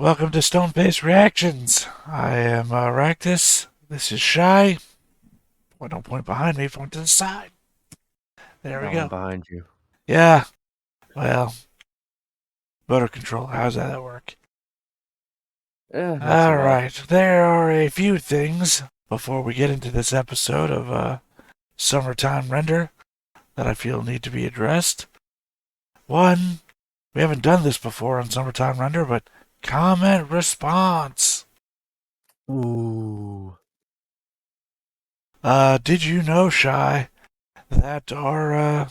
Welcome to Stone-Faced Reactions. I am Raktus. This is Chey. Well, don't point behind me, point to the side. There we That one go. behind you. Yeah, well, motor control, how's that work? Yeah, not so bad. Alright, there are a few things before we get into this episode of Summertime Render that I feel need to be addressed. One, we haven't done this before on Summertime Render, but comment response. Ooh. Did you know, Chey, that our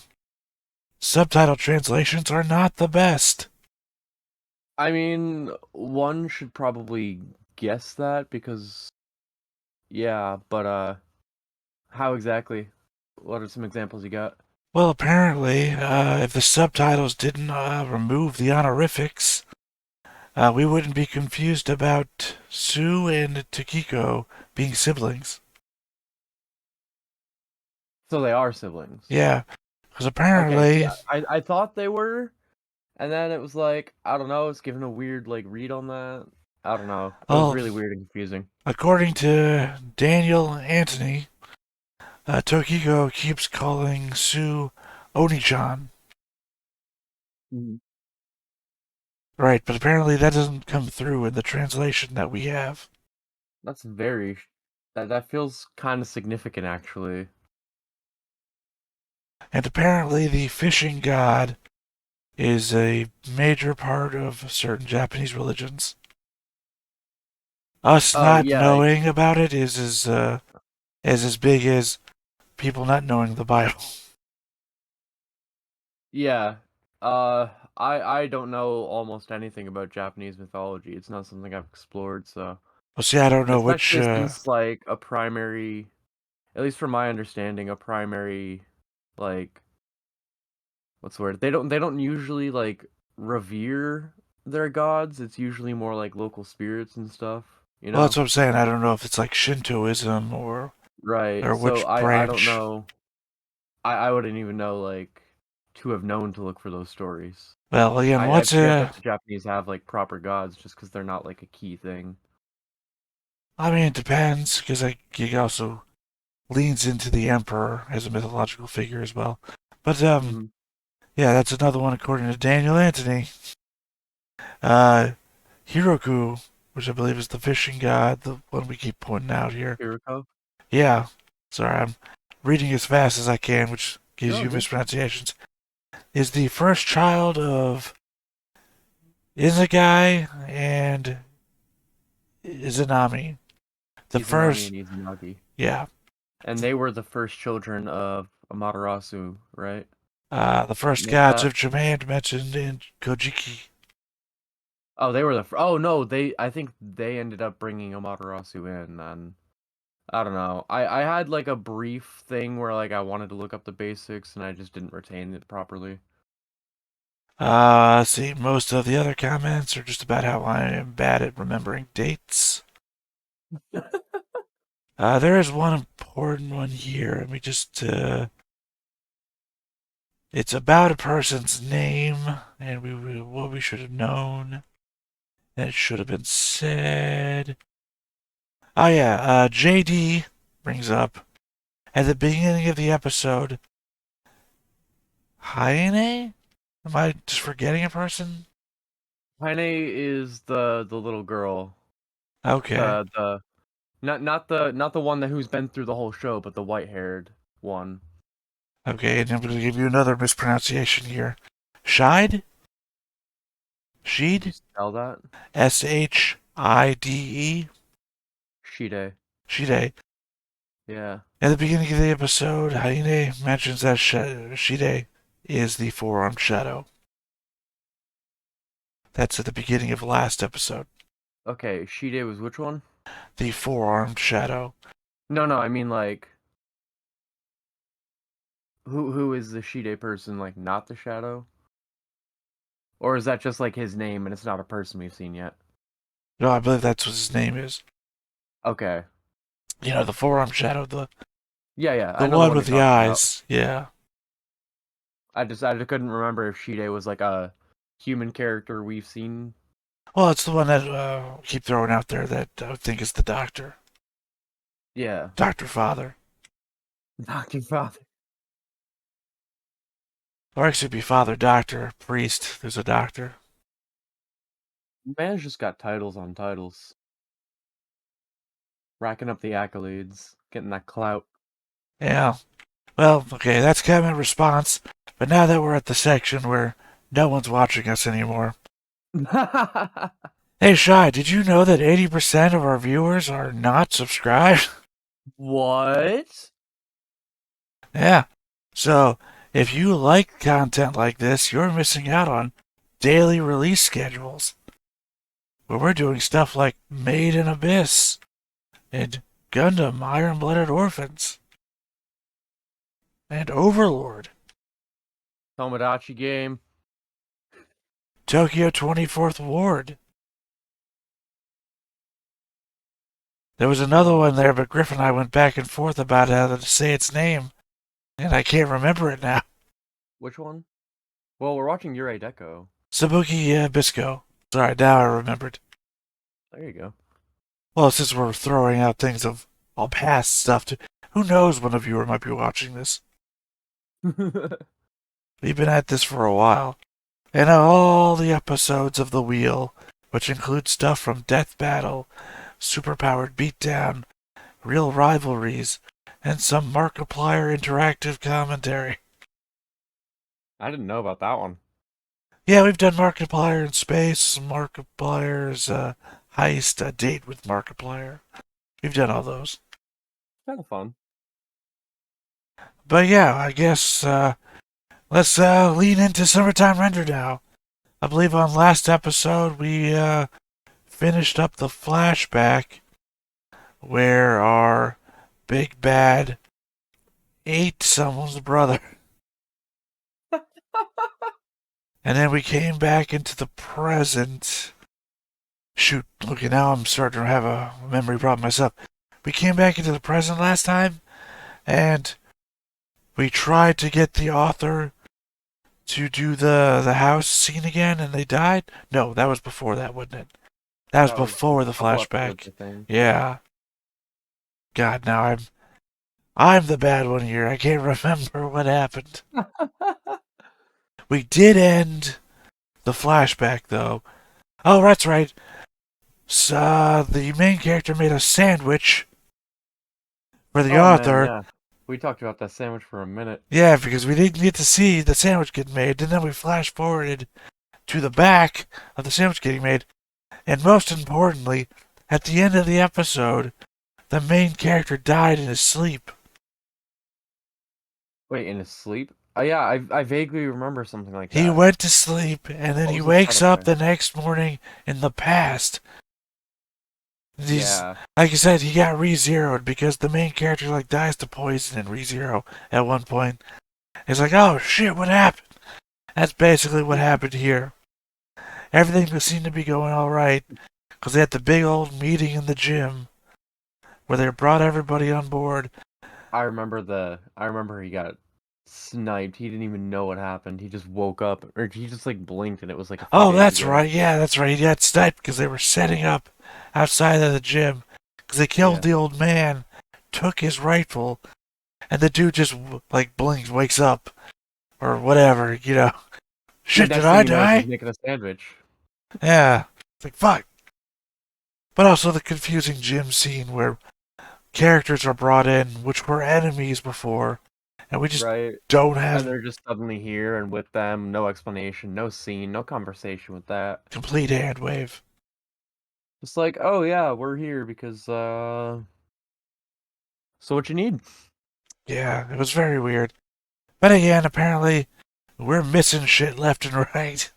subtitle translations are not the best? I mean, one should probably guess that because, yeah, but, how exactly? What are some examples you got? Well, apparently, if the subtitles didn't remove the honorifics, we wouldn't be confused about Sue and Takiko being siblings. So they are siblings. Yeah, because Okay, see, apparently, I thought they were, and then it was like, I don't know, it's given a weird, like, read on that. I don't know. It was well, really weird and confusing. according to Daniel Anthony, Tokiko keeps calling Sue Oni-chan. Mhm. Right, but apparently that doesn't come through in the translation that we have. That's very, that feels kind of significant, actually. And apparently the fishing god is a major part of certain Japanese religions. Us Oh, not yeah, knowing about it is as big as people not knowing the Bible. yeah. Uh, I don't know almost anything about Japanese mythology. It's not something I've explored, so Well, see, I don't know which. especially since like a primary, at least from my understanding, a primary like what's the word? They don't usually like revere their gods. It's usually more like local spirits and stuff, you Well, that's know? what I'm saying. I don't know if it's like Shintoism Right. or So which I don't branch. know. I wouldn't even know like to have known to look for those stories. Well, again, I what's forget that the Japanese have like proper gods just because they're not like a key thing. I mean, it depends because he also leans into the emperor as a mythological figure as well. But Hmm. yeah, that's another one according to Daniel Anthony. Uh, Hiroku, which I believe is the fishing god, the one we keep pointing out here. Kiriko? Yeah, sorry, I'm reading as fast as I can, which You're gives all you good. mispronunciations. Is the first child of Izagai and Izanami. The Izanami first, and Izanagi. yeah, And they were the first children of Amaterasu, right? the first What's gods that? of Japan mentioned in Kojiki. Oh, they were the. Oh no, they. I think they ended up bringing Amaterasu in, and I don't know. I had like a brief thing where like I wanted to look up the basics, and I just didn't retain it properly. See, most of the other comments are just about how I am bad at remembering dates. There is one important one here. Let me just, it's about a person's name, and what we should have known. And it should have been said. Oh yeah, JD brings up at the beginning of the episode, Hyene? Am I just forgetting a person? Heine is the little girl, Okay. the not the one that who's been through the whole show, but the white-haired one. Okay, and I'm going to give you another mispronunciation here. Shide? Did you Sheed? spell that? Shide? Shide. Shide. Yeah. At the beginning of the episode, Hyene mentions that Shide is the four-armed shadow. That's at the beginning of last episode. Okay, Shide was which one? The four-armed shadow. No, no, I mean like who is the Shide person? Like not the Shadow, or is that just like his name and it's not a person we've seen yet? No, I believe that's what his name is. Okay. You know, the four-armed shadow, the Yeah, yeah, the I know the one one with you're the talking about. eyes. Yeah. I just couldn't remember if Shide was like a human character we've seen. Well, it's the one that keep throwing out there that I think is the doctor. Yeah. Dr. Father. Doctor Father. Or actually be Father Doctor, priest. There's a doctor. Man's just got titles on titles. Racking up the accolades. Getting that clout. Yeah. Well, okay, that's kind of a response. But now that we're at the section where no one's watching us anymore. Hey, Shy, did you know that 80% of our viewers are not subscribed? What? Yeah. So, if you like content like this, you're missing out on daily release schedules where we're doing stuff like Made in Abyss and Gundam Iron Blooded Orphans and Overlord, Tomodachi game. Tokyo 24th Ward. There was another one there, but Griff and I went back and forth about how to say its name, and I can't remember it now. Which one? Well, we're watching Yurei Deco. Sabuki Bisco. Sorry, now I remembered. There you go. Well, since we're throwing out things of all past stuff, who knows when a viewer might be watching this? We've been at this for a while. And all the episodes of The Wheel, which include stuff from Death Battle, Superpowered Beatdown, Real Rivalries, and some Markiplier interactive commentary. I didn't know about that one. Yeah, we've done Markiplier in Space, Markiplier's Heist, A Date with Markiplier. We've done all those. Kind of fun. But yeah, I guess let's lean into Summertime Render now. I believe on last episode we finished up the flashback where our big bad ate someone's brother. And then we came back into the present. Shoot, look, now I'm starting to have a memory problem myself. We came back into the present last time, and we tried to get the author to do the house scene again, and they died? No, that was before that, wasn't it? That was That was before the a couple episodes, flashback. I think. Yeah. God, now I'm the bad one here. I can't remember what happened. We did end the flashback, though. Oh, that's right. So, the main character made a sandwich for the Oh man, author. yeah. We talked about that sandwich for a minute. Yeah, because we didn't get to see the sandwich get made, and then we flash forwarded to the back of the sandwich getting made. And most importantly, at the end of the episode, the main character died in his sleep. Wait, in his sleep? Oh yeah, I vaguely remember something like He that. went to sleep, and then What he was the wakes setup up there? the next morning in the past. He's, Yeah. like I said, he got re-zeroed because the main character like dies to poison and re-zero at one point. He's like, oh shit, what happened? That's basically what happened here. Everything seemed to be going alright, because they had the big old meeting in the gym where they brought everybody on board. I remember he got sniped. He didn't even know what happened. He just woke up, or he just like blinked, and it was like a few Oh, days that's ago. right, yeah, that's right. He got sniped because they were setting up outside of the gym. Because they killed Yeah. the old man, took his rifle, and the dude just like blinks, wakes up, or whatever, you know. The Shit, did next I thing he knows, he's die? making a sandwich. Yeah. It's like, fuck. But also the confusing gym scene where characters are brought in which were enemies before, and we just Right. don't And have they're just suddenly here and with them, no explanation, no scene, no conversation with that. complete hand wave. Just like, oh yeah, we're here because so what you need? Yeah, it was very weird. But again, apparently, we're missing shit left and right.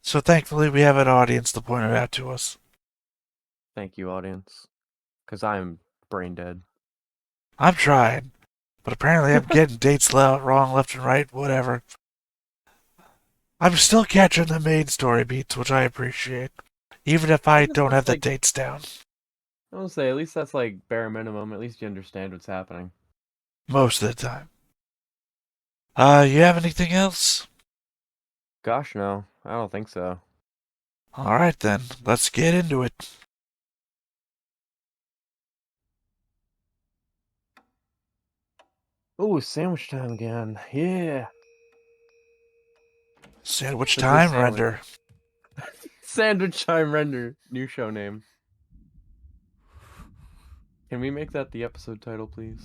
So thankfully, we have an audience to point it out to us. Thank you, audience. Because I'm brain dead. I'm trying, but apparently, I'm getting dates wrong left and right, whatever. I'm still catching the main story beats, which I appreciate, even if I I guess don't have that's the like, dates down. I will say, at least that's like bare minimum. At least you understand what's happening. Most of the time. You have anything else? Gosh, no, I don't think so. Alright then, let's get into it. Oh, sandwich time again. Yeah. Sandwich It's a good time sandwich. render. Sandwich time render. New show name. Can we make that the episode title, please?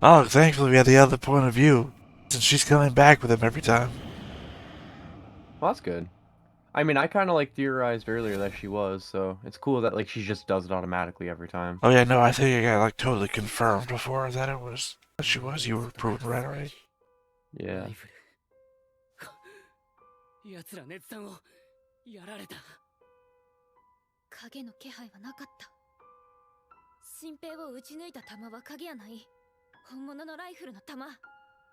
Oh, thankfully we had the other point of view, since she's coming back with him every time. Well, that's good. I mean, I kind of like theorized earlier that she was, so it's cool that like she just does it automatically every time. Oh yeah, no, I think I got like totally confirmed before that it was that she was. You were proven right already. Yeah. 奴ら熱さんをやられた。影の気配はなかった。新兵を撃ち抜いた弾は影やない。本物のライフルの弾。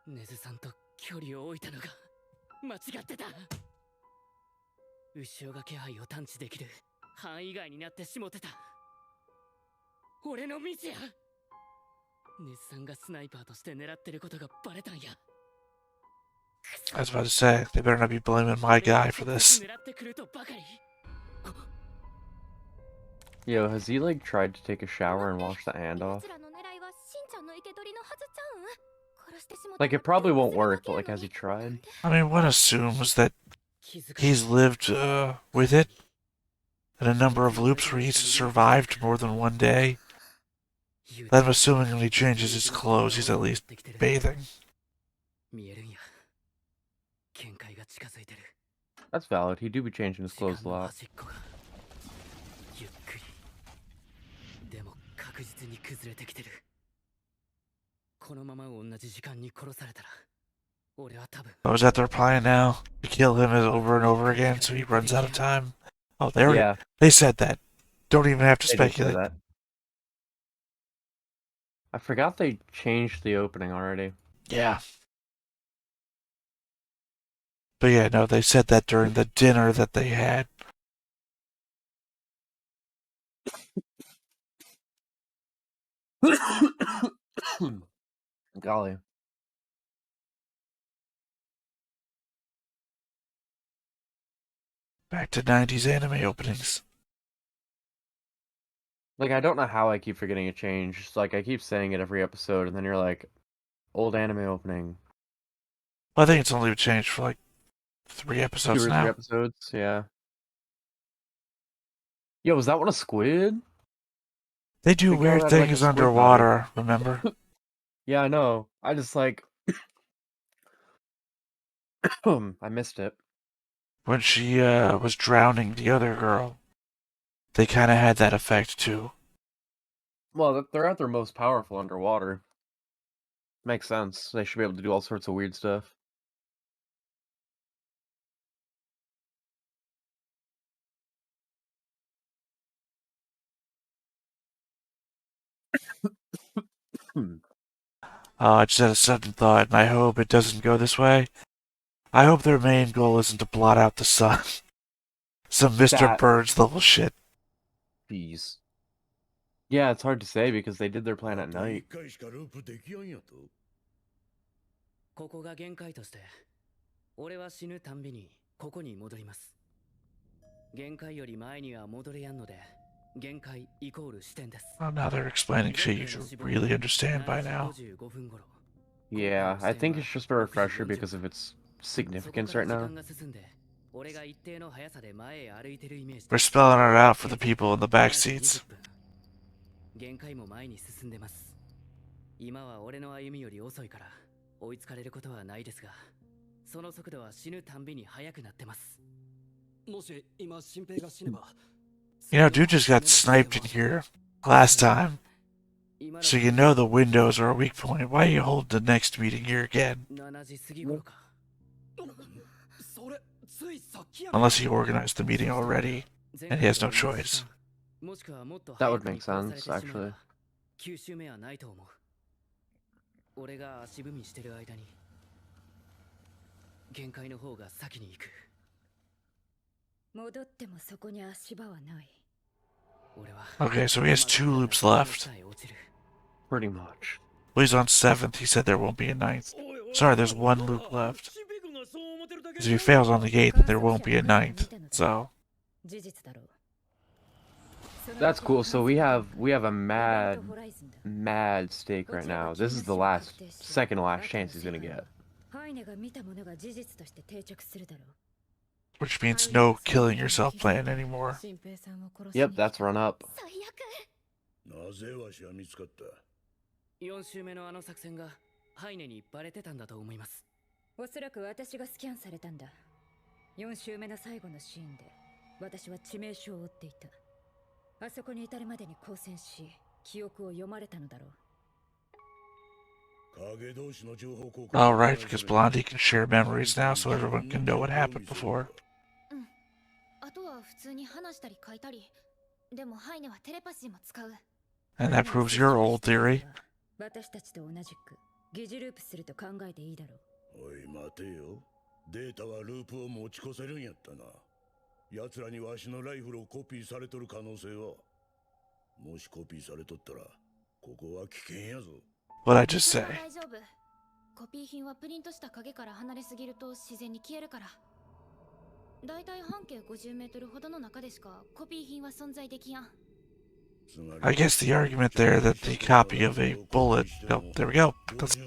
根津さんと距離を置いたのが間違ってた。牛尾が気配を探知できる範囲外になってしもてた。俺のミスや。根津さんがスナイパーとして狙ってることがバレたんや。 I was about to say, they better not be blaming my guy for this. Yo, has he like tried to take a shower and wash the hand off? Like, it probably won't work, but like, has he tried? I mean, one assumes that he's lived with it in a number of loops where he's survived more than one day. I'm assuming when he changes his clothes, he's at least bathing. That's valid. He do be changing his clothes a lot. Oh, is that their plan now? To kill him over and over again so he runs out of time? Oh, they said that. Don't even have to speculate. That. I forgot they changed the opening already. Yeah. But yeah, no, they said that during the dinner that they had. Golly. Back to 90s anime openings. Like, I don't know how I keep forgetting a change. Like, I keep saying it every episode, and then you're like, old anime opening. Well, I think it's only changed for like 3 episodes 2 or 3 episodes, yeah. Yo, was that one a squid? They do weird things like underwater, remember? Yeah, I know. I just like... I missed it. When she was drowning the other girl, they kind of had that effect too. Well, they're at their most powerful underwater. Makes sense. They should be able to do all sorts of weird stuff. I just had a sudden thought, and I hope it doesn't go this way. I hope their main goal isn't to blot out the sun. Some Mr. Burns level shit. Jeez. Yeah, it's hard to say because they did their plan at night. ここが限界として、俺は死ぬたんびにここに戻ります。限界より前には戻れやんので、限界イコール視点です。Well, now they're explaining shit you should really understand by now. Yeah, I think it's just a refresher because of its significance right now. We're spelling it out for the people in the back seats. 限界も前に進んでます。今は俺の歩みより遅いから追いつかれることはないですが、その速度は死ぬたんびに速くなってます。もし今新平が死ねば、You know, dude just got sniped in here last time. So you know the windows are a weak point. Why you hold the next meeting here again? Unless he organized the meeting already, and he has no choice. That would make sense, actually. 9周目はないと思う。俺が足踏みしてる間に限界の方が先に行く。戻ってもそこに足場はない。 Okay, so he has 2 loops left. Pretty much. Well, he's on 7th. He said there won't be a 9th. Sorry, there's 1 loop left. Because if he fails on the 8th, then there won't be a 9th. So, That's cool. So we have a mad stake right now. This is the second to last chance he's gonna get. which means no killing yourself plan anymore. Yep, that's run up. なぜわしは見つかった4週目のあの作戦がハイネにバレてたんだと思います。おそらく私がスキャンされたんだ。4週目の最後のシーンで私は致命傷を負っていた。あそこに至るまでに光線し、記憶を読まれたのだろう。 Alright, because Blondie can share memories now so everyone can know what happened before. あとは普通に話したり書いたり。でもハイネはテレパシーも使う。 And that proves your old theory. 私たちと同じく疑似ループすると考えていいだろう。おい待てよ。データはループを持ち越せるんやったな。奴らにわしのライフルをコピーされとる可能性は。もしコピーされとったら、ここは危険やぞ。What'd I just say? 大丈夫。コピー品はプリントした影から離れすぎると自然に消えるから。だいたい半径50メートルほどの中でしかコピー品は存在できやん。 I guess the argument there that the copy of a bullet... Oh, there we go. That's...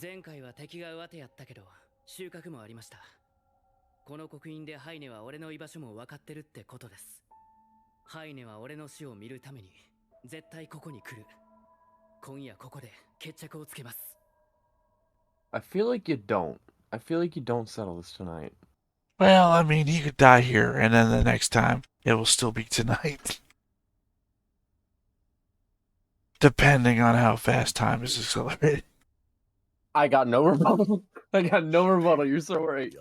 前回は敵が上手やったけど収穫もありました。この刻印でハイネは俺の居場所も分かってるってことです。ハイネは俺の死を見るために絶対ここに来る。今夜ここで決着をつけます。 I feel like you don't. I feel like you don't settle this tonight. Well, I mean, he could die here, and then the next time, it will still be tonight. Depending on how fast time is accelerated. I got no rebuttal. I got no rebuttal. You're so right.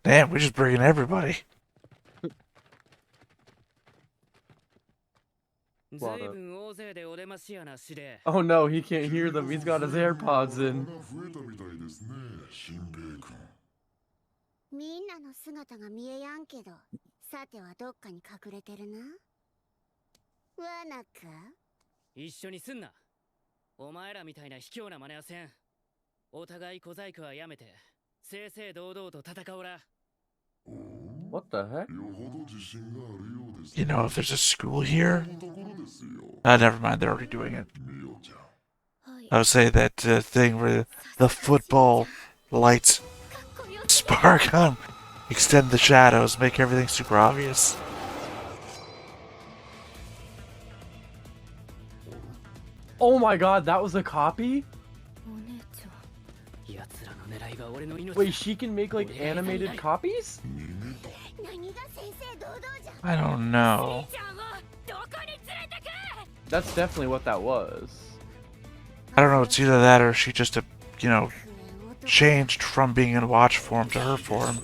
Damn, we're just bringing everybody. Oh no, he can't hear them. He's got his AirPods in. みんなの姿が見えやんけど、さてはどっかに隠れてるな。罠か？一緒にすんな。お前らみたいな卑怯な真似はせん。お互い小細工はやめて、正々堂々と戦おうら。 What the heck? You know, if there's a school here... never mind, they're already doing it. I would say that thing where the football lights spark on, extend the shadows, make everything super obvious. Oh my god, that was a copy? Wait, she can make like animated copies? I don't know. That's definitely what that was. I don't know, it's either that or she just, you know, changed from being in watch form to her form.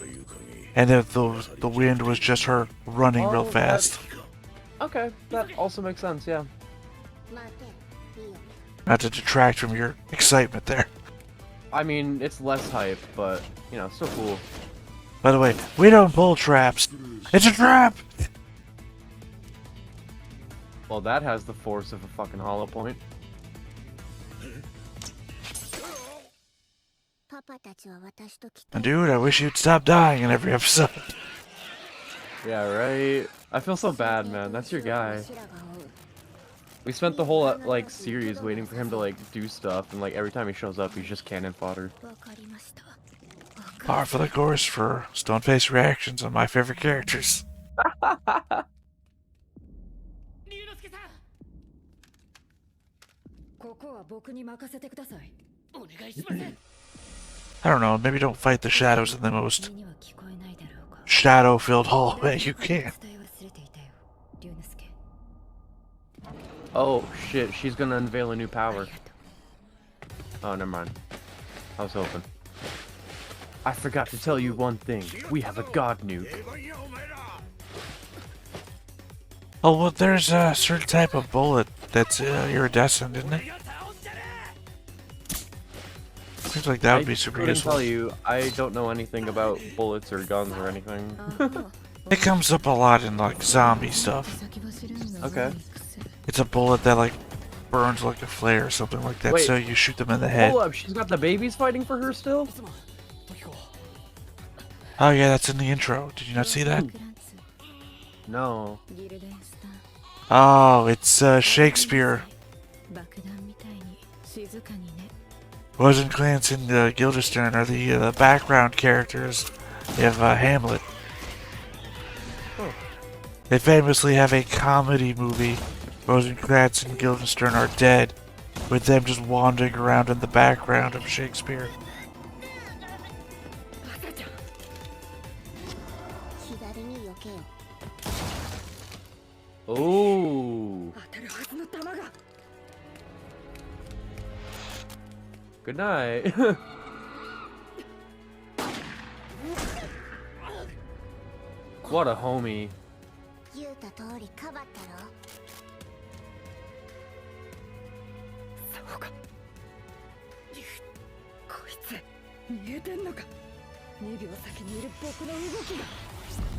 And if the wind was just her running real fast. Okay, that also makes sense, yeah. Not to detract from your excitement there. I mean, it's less hype, but, you know, still cool. By the way, we don't pull traps. It's a trap! Well, that has the force of a fucking hollow point. And dude, I wish you'd stop dying in every episode. Yeah, right? I feel so bad, man. That's your guy. We spent the whole, like, series waiting for him to, like, do stuff, and, like, every time he shows up, he's just cannon fodder. Par for the course for stone-faced reactions on my favorite characters. I don't know, maybe don't fight the shadows in the most shadow-filled hallway you can. Oh, shit, she's gonna unveil a new power. Oh, never mind. I was hoping. I forgot to tell you one thing. We have a god nuke. Oh, well, there's a certain type of bullet that's iridescent, isn't it? Seems like that would be super useful. I couldn't tell you. I don't know anything about bullets or guns or anything. It comes up a lot in, like, zombie stuff. Okay. It's a bullet that like burns like a flare or something like that. Wait. So you shoot them in the head. Hold up, she's got the babies fighting for her still? Oh yeah, that's in the intro. Did you not see that? No. Oh, it's Shakespeare. Rosencrantz and Guildenstern are the background characters. They have Hamlet. Oh. They famously have a comedy movie, Rosencrantz and Guildenstern Are Dead, with them just wandering around in the background of Shakespeare. Oh. Good night. What a homie.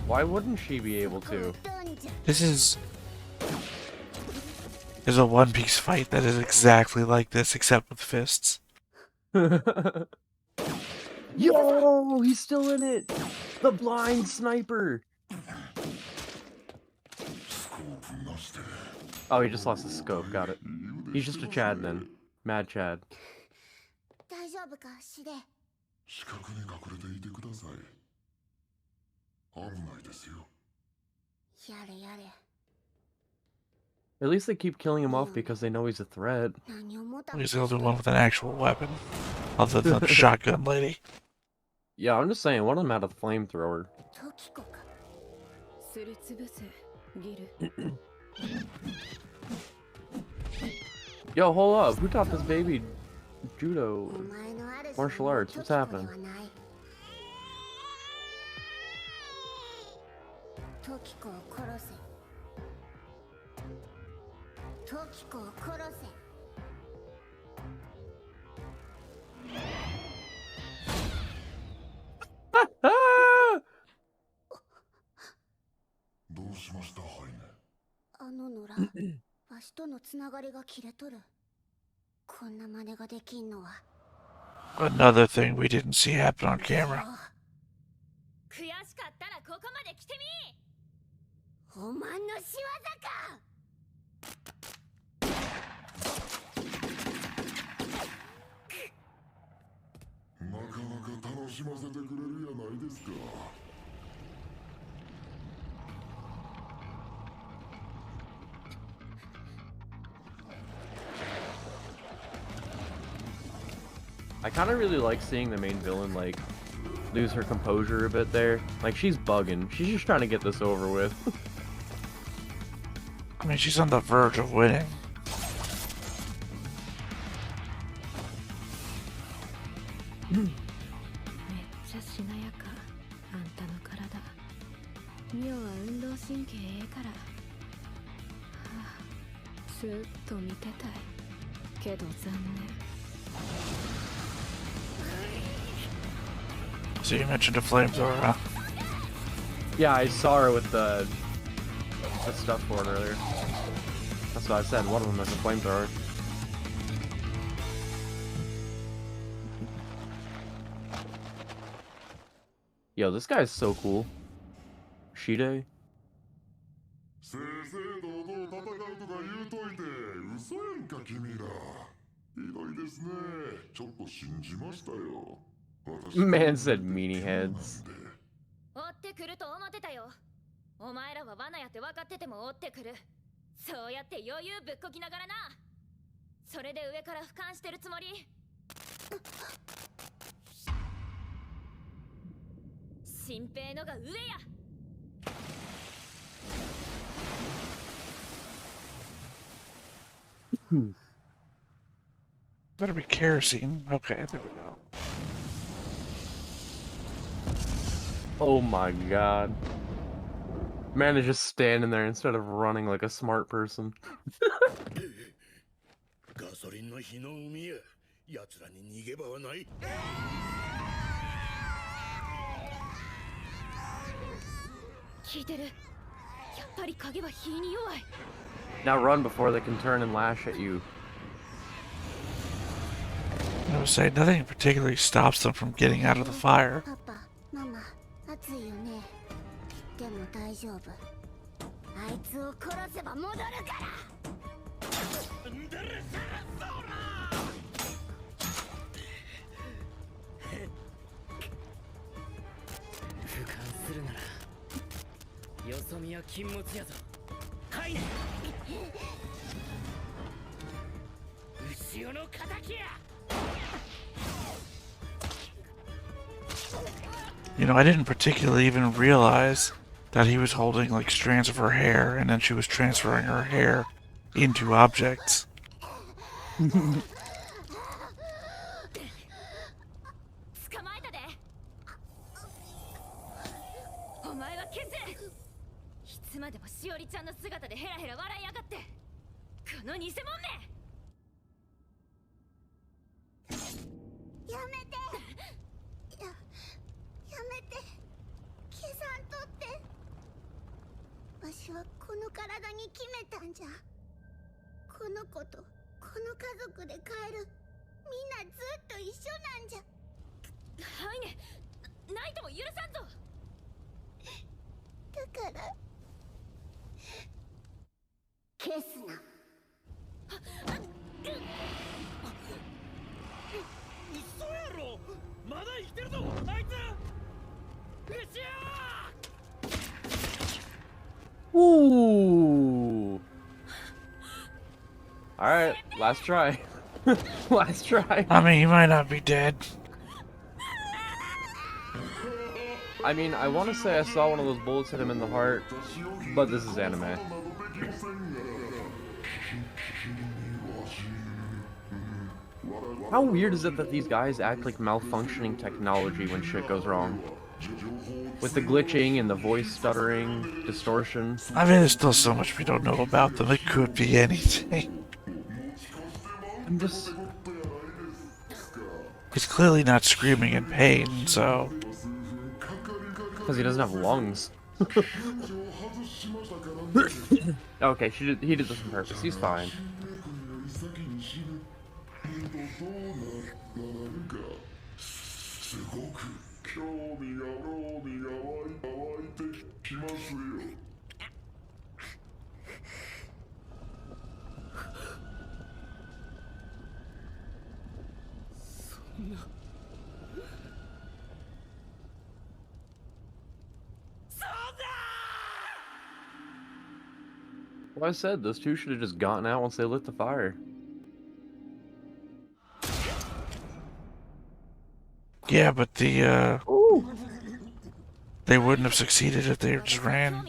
Why wouldn't she be able to? This is There's a One Piece fight that is exactly like this, except with fists. Yo, he's still in it. The blind sniper. Oh, he just lost his scope. Got it. He's just a Chad then. Mad Chad. 大丈夫か、シデ。死角に隠れていてください。危ないですよ。やれやれ。 At least they keep killing him off because they know he's a threat. 何を思った At least they'll do one with an actual weapon, other than the shotgun lady. Yeah, I'm just saying, one of them had a flamethrower. トキコか。すりつぶせ、ギル。 Yo, hold up. Who taught this baby judo? お前のある Martial arts, what's happening? トキコを殺せ。トキコを殺せ。 どうしました、ハイネ。あの野良、わしとのつながりが切れとる。こんな真似ができんのは。 Another thing we didn't see happen on camera. 悔しかったらここまで来てみ。おまんの仕業か。 なかなか楽しませてくれるやないですか。 I kind of really like seeing the main villain, like, lose her composure a bit there. Like, she's bugging. She's just trying to get this over with. I mean, she's on the verge of winning. So you mentioned a flamethrower, huh? Yeah, I saw her with the stuff for it earlier. That's what I said. One of them has a flamethrower. Yo, this guy's so cool. Shide. 正々堂々戦うとか言うといて、嘘やんか君ら。ひどいですね。ちょっと信じましたよ。 Man said meanie heads. 追ってくると思ってたよ。お前らは罠やって分かってても追ってくる。そうやって余裕ぶっこきながらな。それで上から俯瞰してるつもり。新平のが上や。 Better be kerosene. Okay, there we go. Oh my god. Man is just standing there instead of running like a smart person. ガソリンの火の海や、奴らに逃げ場はない。聞いてる。やっぱり影は火に弱い。Now run before they can turn and lash at you. I would say nothing particularly stops them from getting out of the fire. パパ、ママ、暑いよね。でも大丈夫。あいつを殺せば戻るから。俯瞰するならよそ見は禁物やぞ。はいね。後ろの敵や。 You know, I didn't particularly even realize that he was holding like strands of her hair and then she was transferring her hair into objects. 捕まえたで。お前は消せ。いつまでもしおりちゃんの姿でヘラヘラ笑いやがって。この偽物め。やめて。やめて。消さんとって。わしはこの体に決めたんじゃ。この子とこの家族で帰る。みんなずっと一緒なんじゃ。はいね。ないとも許さんぞ。だから消すな。嘘やろ。まだ生きてるぞあいつ。うしゃー。 Ooh. Alright, last try. Last try. I mean, he might not be dead. I mean, I want to say I saw one of those bullets hit him in the heart, but this is anime. How weird is it that these guys act like malfunctioning technology when shit goes wrong? With the glitching and the voice stuttering, distortion. I mean, there's still so much we don't know about them. It could be anything. I'm just... He's clearly not screaming in pain, so... Because he doesn't have lungs. Okay, he did this on purpose. He's fine. Well, I said those two should have just gotten out once they lit the fire. Yeah, but the, Ooh. they wouldn't have succeeded if they just ran.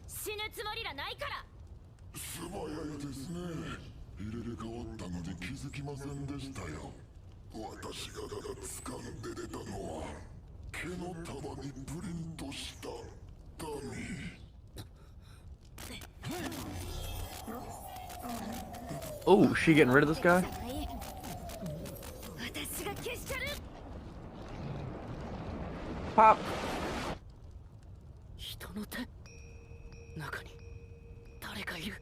死ぬつもりらないから。素早いですね。入れ替わったので気づきませんでしたよ。私が掴んで出たのは毛の束にプリントしたダミー。 Oh, she getting rid of this guy? 私が消しちゃる。 Pop. 人の手。中に誰かいる。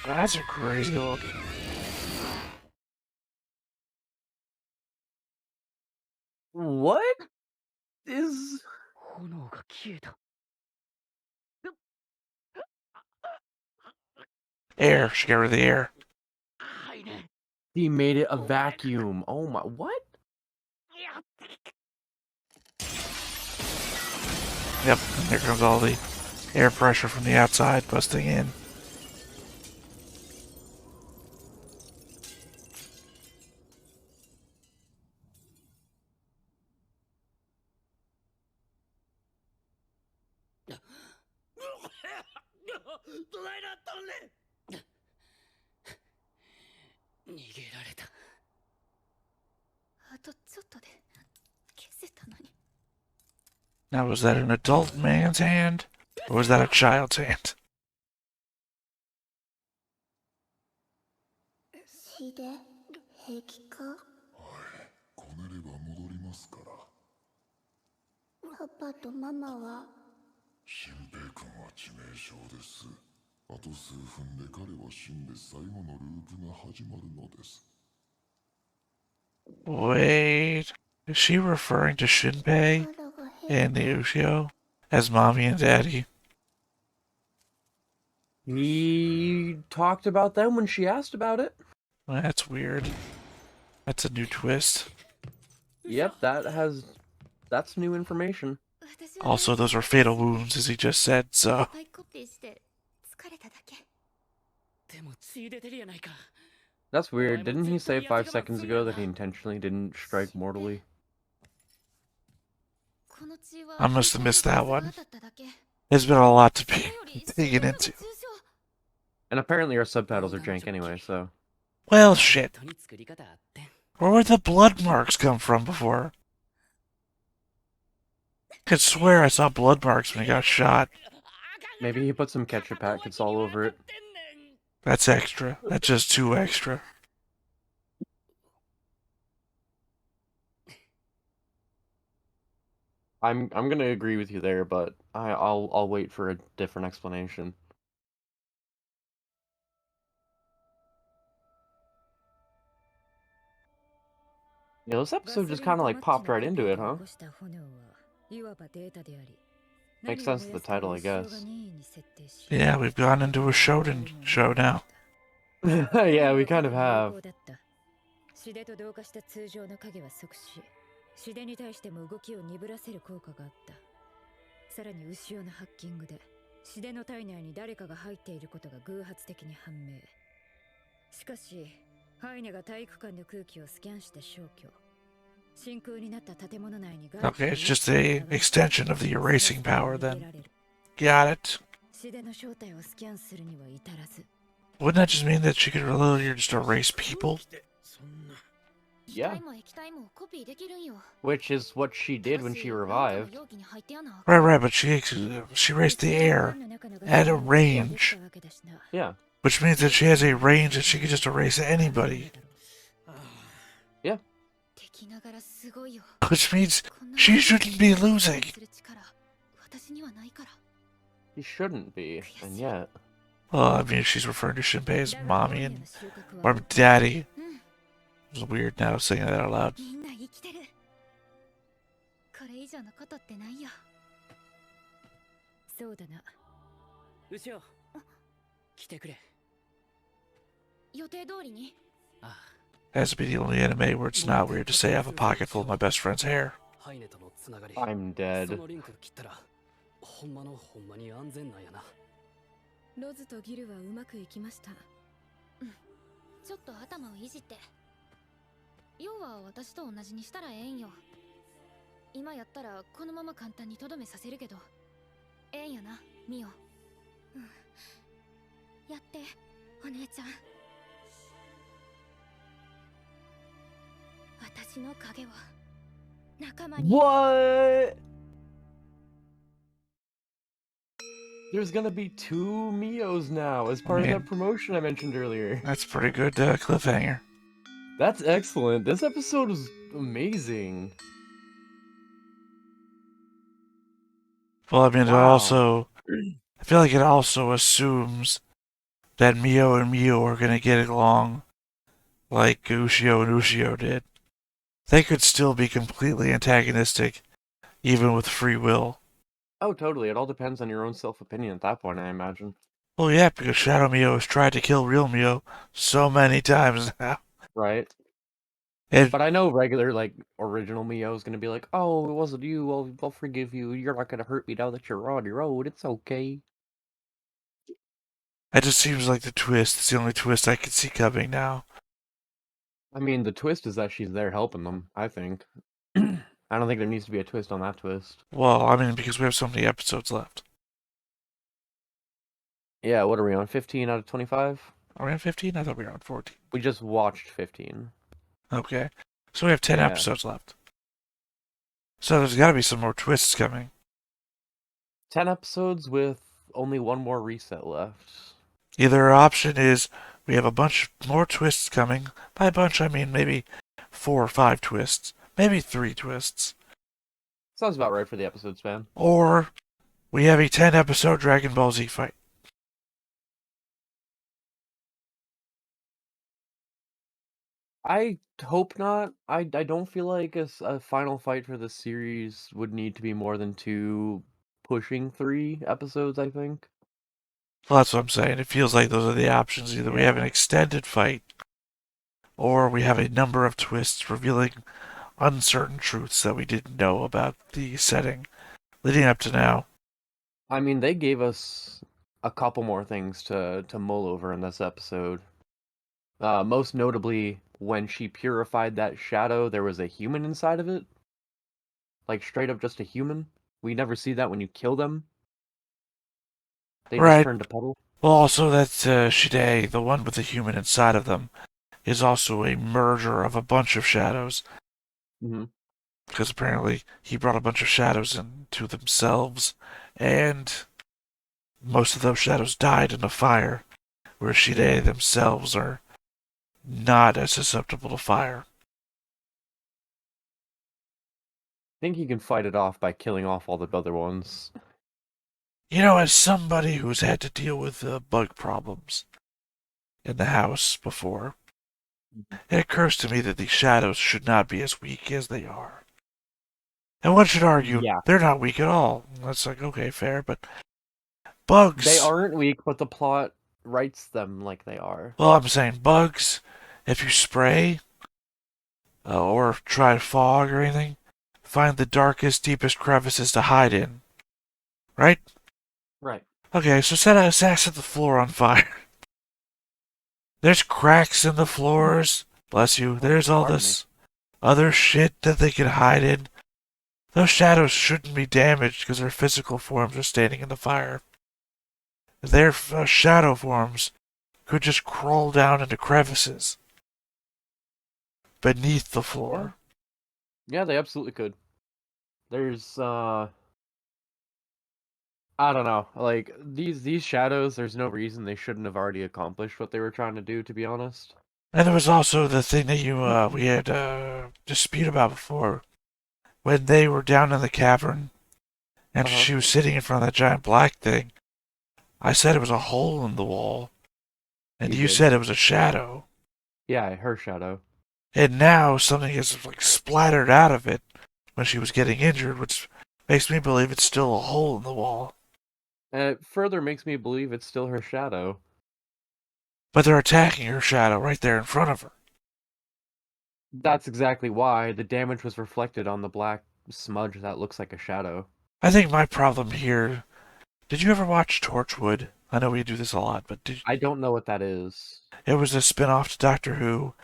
That's a crazy look. What is... 炎が消えた。 Air. She got rid of the air. はいね。 He made it a vacuum. Oh my... What? Yep, and there comes all the air pressure from the outside busting in. Now, was that an adult man's hand? Or was that a child's hand? 死で平気か。こねれば戻りますから。パパとママは。新平君は致命傷です。あと数分で彼は死んで最後のループが始まるのです。 Wait, is she referring to Shinpei and the Ushio as mommy and daddy? He talked about them when she asked about it. That's weird. That's a new twist. Yep, that's new information. Also, those are fatal wounds, as he just said, so... コピーして疲れただけ。 でも血出てるやないか。 That's weird. Didn't he say 5 seconds ago that he intentionally didn't strike mortally? この血は I must have missed that one. だっただけ。 There's been a lot to be digging into. And apparently our subtitles are jank anyway, so... Well, shit. 人に作り方あってん。 Where would the blood marks come from before? I could swear I saw blood marks when he got shot. Maybe he put some ketchup packets all over it. That's extra. That's just too extra. I'm gonna agree with you there, but I'll wait for a different explanation. Yeah, this episode just kind of like popped right into it, huh? Makes sense to the title, I guess. Yeah, we've gone into a Shonen show now. Yeah, we kind of have. 死でと同化した通常の影は即死。死でに対しても動きを鈍らせる効果があった。さらに牛尾のハッキングで死での体内に誰かが入っていることが偶発的に判明。しかし、ハイネが体育館の空気をスキャンして消去。真空になった建物内に Okay, it's just a extension of the erasing power then. Got it. 死での正体をスキャンするには至らず。 Wouldn't that just mean that she could literally just erase people? Yeah. Which is what she did when she revived. Right, but she erased the air at a range. Yeah. Which means that she has a range that she could just erase anybody. Yeah. Which means she shouldn't be losing. She shouldn't be, and yet. Well, I mean, if she's referring to Shinpei as mommy and or daddy. It's weird now saying that out loud. これ以上のことってないよ。そうだな。後ろ。来てくれ。予定通りに。ああ。 Has to be the only anime where it's not weird to say I have a pocket full of my best friend's hair. I'm dead. そのリンク切ったら、ほんまのほんまに安全なんやな。ロズとギルはうまくいきました。うん。ちょっと頭をいじって。要は私と同じにしたらええんよ。今やったらこのまま簡単にとどめさせるけど、ええんやな、ミオ。うん。やって、お姉ちゃん。私の影は仲間に。What? There's gonna be 2 Mios now as part of that promotion I mentioned earlier. That's a pretty good cliffhanger. That's excellent. This episode is amazing. Well, I mean, Wow. I feel like it also assumes that Mio and Mio are going to get along like Ushio and Ushio did. They could still be completely antagonistic, even with free will. Oh, totally. It all depends on your own self-opinion at that point, I imagine. Well, yeah, because Shadow Mio has tried to kill real Mio so many times now. Right. And, But I know regular, like, original Mio is going to be like, oh, it wasn't you, I'll forgive you, you're not going to hurt me now that you're on your own, it's okay. it just seems like the twist is the only twist I could see coming now. I mean, the twist is that she's there helping them, I think. I don't think there needs to be a twist on that twist. Well, I mean, because we have so many episodes left. Yeah, what are we on, 15 out of 25? Are we on 15? I thought we were on 14. We just watched 15. Okay. So we have 10 Yeah. episodes left. So there's got to be some more twists coming. 10 episodes with only one more reset left. Either option is we have a bunch more twists coming. By a bunch, I mean maybe 4 or 5 twists. Maybe 3 twists. Sounds about right for the episode span. Or we have a 10-episode Dragon Ball Z fight. I hope not. I don't feel like a final fight for the series would need to be more than 2, pushing 3 episodes, I think. Well, that's what I'm saying. It feels like those are the options. Either we have an Yeah. extended fight, or we have a number of twists revealing uncertain truths that we didn't know about the setting leading up to now. I mean, they gave us a couple more things to mull over in this episode. Most notably, when she purified that shadow, there was a human inside of it. Like, straight up just a human. We never see that when you kill them. They just Right. turn to puddle. Well, also that Shide, the one with the human inside of them, is also a merger of a bunch of shadows. Mm-hmm. Because apparently he brought a bunch of shadows into themselves, and most of those shadows died in a fire, where Shide themselves are not as susceptible to fire. I think he can fight it off by killing off all the other ones. You know, as somebody who's had to deal with bug problems in the house before, it occurs to me that these shadows should not be as weak as they are. And one should argue Yeah. they're not weak at all. That's like, okay, fair, but bugs. They aren't weak, but the plot writes them like they are. Well, I'm saying bugs, if you spray or try to fog or anything, find the darkest, deepest crevices to hide in. Right? Right. Okay, so set the floor on fire. There's cracks in the floors. Bless you. There's all Pardon this other shit that they can hide in. Those shadows shouldn't be damaged because their physical forms are standing in the fire. Their shadow forms could just crawl down into crevices beneath the floor. Yeah, they absolutely could. There's I don't know. Like these shadows, there's no reason they shouldn't have already accomplished what they were trying to do, to be honest. And there was also the thing that we had dispute about before. When they were down in the cavern and she was sitting in front of that giant black thing, I said it was a hole in the wall. And you did. said it was a shadow. Yeah, her shadow. And now something is like splattered out of it when she was getting injured, which makes me believe it's still a hole in the wall. And it further makes me believe it's still her shadow. But they're attacking her shadow right there in front of her. That's exactly why the damage was reflected on the black smudge that looks like a shadow. I think my problem here. Did you ever watch Torchwood? I know we do this a lot, but I don't know what that is. it was a spin-off to Doctor Who.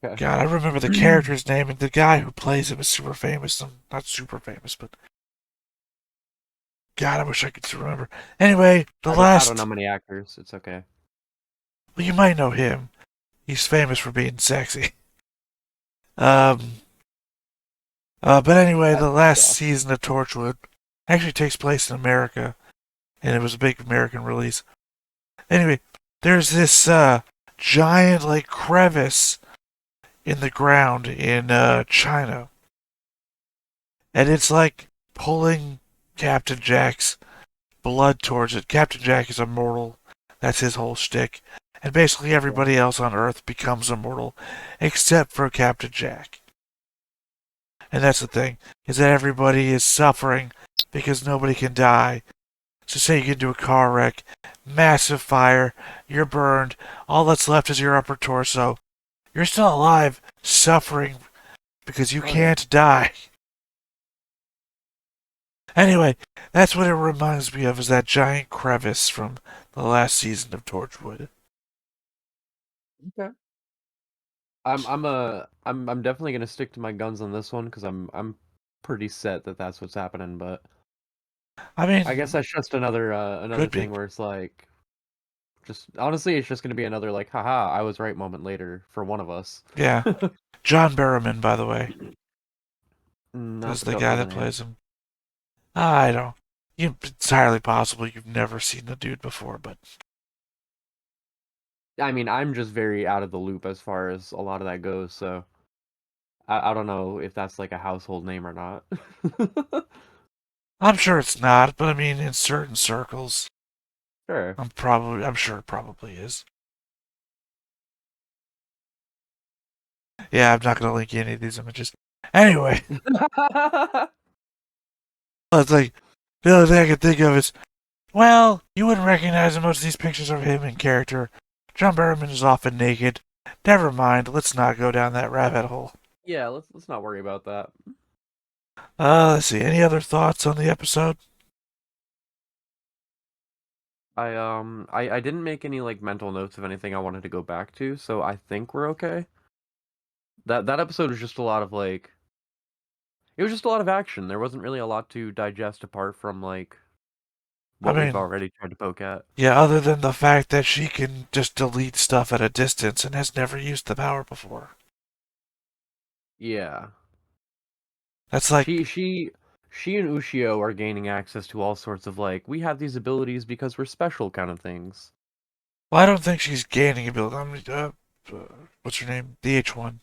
Okay. God, I remember the character's name, and the guy who plays him is super famous. Not super famous, but God, I wish I could remember. Anyway, I don't know many actors. It's okay. Well, you might know him. He's famous for being sexy. But anyway, the last season of Torchwood actually takes place in America, and it was a big American release. Anyway, there's this giant like crevice in the ground in China, and it's like pulling Captain Jack's blood towards it. Captain Jack is immortal. That's his whole shtick. And basically everybody else on Earth becomes immortal, except for Captain Jack. And that's the thing, is that everybody is suffering because nobody can die. So say you get into a car wreck, massive fire, you're burned, all that's left is your upper torso. You're still alive, suffering, because you can't die. Anyway, that's what it reminds me of, is that giant crevice from the last season of Torchwood. Okay. I'm definitely gonna stick to my guns on this one because I'm pretty set that that's what's happening. But I mean, I guess that's just another thing where it's like, just honestly, it's just gonna be another like, haha, I was right moment later for one of us. Yeah. John Barrowman, by the way, Not is the guy that name. plays him. I don't. It's entirely possible you've never seen the dude before, but I mean, I'm just very out of the loop as far as a lot of that goes, so I don't know if that's like a household name or not. I'm sure it's not, but I mean, in certain circles, Sure. I'm sure it probably is. Yeah, I'm not gonna link any of these images. Anyway, it's like the only thing I can think of is, well, you wouldn't recognize most of these pictures of him in character. John Barrowman is often naked. Never mind. Let's not go down that rabbit hole. Yeah, let's not worry about that. Let's see. Any other thoughts on the episode? I didn't make any like mental notes of anything I wanted to go back to, so I think we're okay. That episode was just a lot of like, it was just a lot of action. There wasn't really a lot to digest apart from like what we've mean, already tried to poke at. yeah, other than the fact that she can just delete stuff at a distance and has never used the power before. Yeah. That's like, She and Ushio are gaining access to all sorts of like, we have these abilities because we're special kind of things. well, I don't think she's gaining ability. I mean, what's her name? The H1.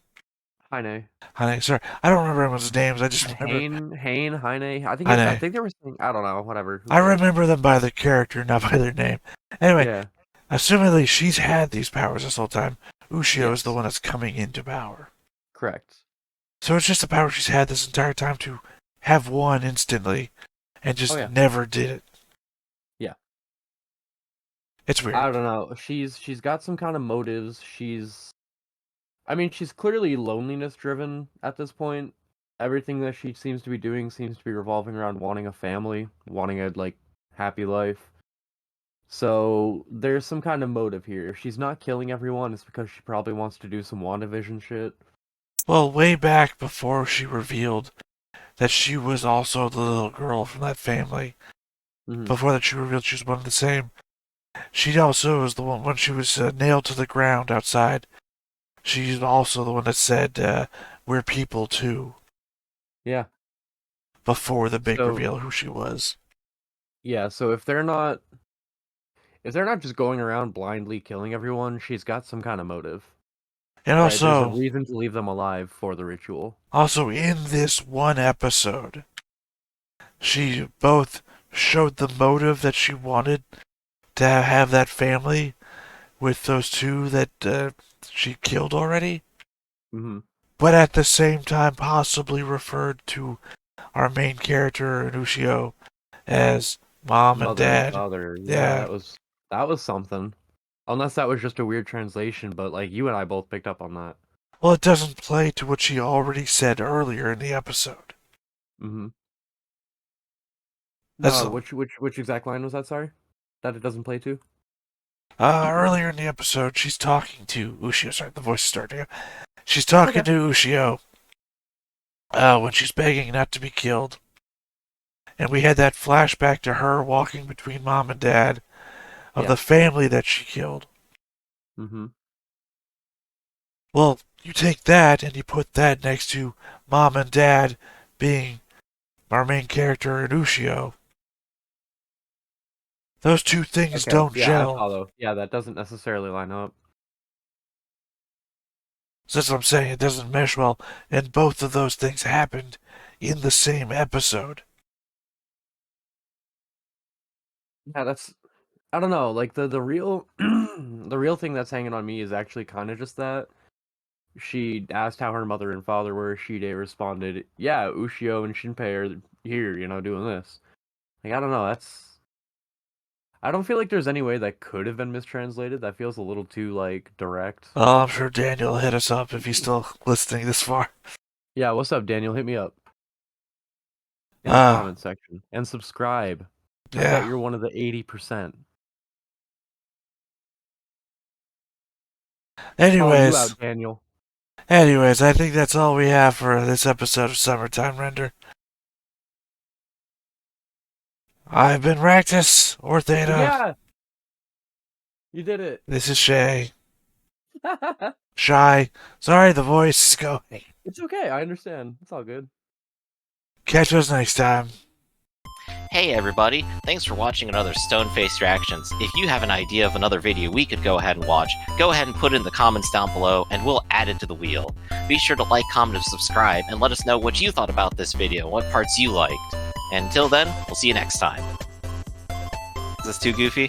Heine. Honey, sorry, I don't remember everyone's names. I just remember. Heine. I Heine. think they were saying, I don't know, whatever. I remember them by the character, not by their name. Anyway, Yeah. assumingly she's had these powers this whole time. Ushio is Yes. the one that's coming into power. Correct. So it's just a power she's had this entire time to have one instantly and just never did it. Yeah. It's weird. I don't know. She's got some kind of motives. I mean, she's clearly loneliness driven at this point. Everything that she seems to be doing seems to be revolving around wanting a family, wanting a like happy life. So there's some kind of motive here. If she's not killing everyone, it's because she probably wants to do some WandaVision shit. Well, way back before she revealed that she was also the little girl from that family, before that she revealed she was one of the same, she also was the one when she was nailed to the ground outside. She's also the one that said, we're people too. Yeah. Before the big reveal who she was. Yeah, so if they're not just going around blindly killing everyone, she's got some kind of motive. And right? also, there's a reason to leave them alive for the ritual. Also, in this one episode, she both showed the motive that she wanted to have that family with those two that she killed already, but at the same time possibly referred to our main character, Ushio, as mom and dad. And father. Yeah, that was something. Unless that was just a weird translation, but like you and I both picked up on that. Well, it doesn't play to what she already said earlier in the episode. Which exact line was that, sorry? That it doesn't play to? Earlier in the episode, she's talking to Ushio. Sorry, the voice is starting to go. She's talking to Ushio when she's begging not to be killed. And we had that flashback to her walking between mom and dad of the family that she killed. Well, you take that and you put that next to mom and dad being our main character in Ushio. Those two things don't gel. I follow. Yeah, that doesn't necessarily line up. So that's what I'm saying. It doesn't mesh well. And both of those things happened in the same episode. Yeah, I don't know. Like the real the real thing that's hanging on me is actually kind of just that. She asked how her mother and father were. Shide responded, "Yeah, Ushio and Shinpei are here, doing this." Like I don't know. I don't feel like there's any way that could have been mistranslated. That feels a little too like direct. Oh, I'm sure Daniel will hit us up if he's still listening this far. Yeah, what's up, Daniel? Hit me up in the comment section and subscribe. I bet you're one of the 80%. Anyways, you out, Daniel. Anyways, I think that's all we have for this episode of Summertime Render. I've been Raktus, or Theta. Yeah! You did it. This is Chey. Shy. Sorry, the voice is going. It's okay, I understand. It's all good. Catch us next time. Hey everybody, thanks for watching another Stone-Faced Reactions. If you have an idea of another video we could go ahead and watch, go ahead and put it in the comments down below and we'll add it to the wheel. Be sure to like, comment, and subscribe, and let us know what you thought about this video, what parts you liked. And until then, we'll see you next time. Is this too goofy?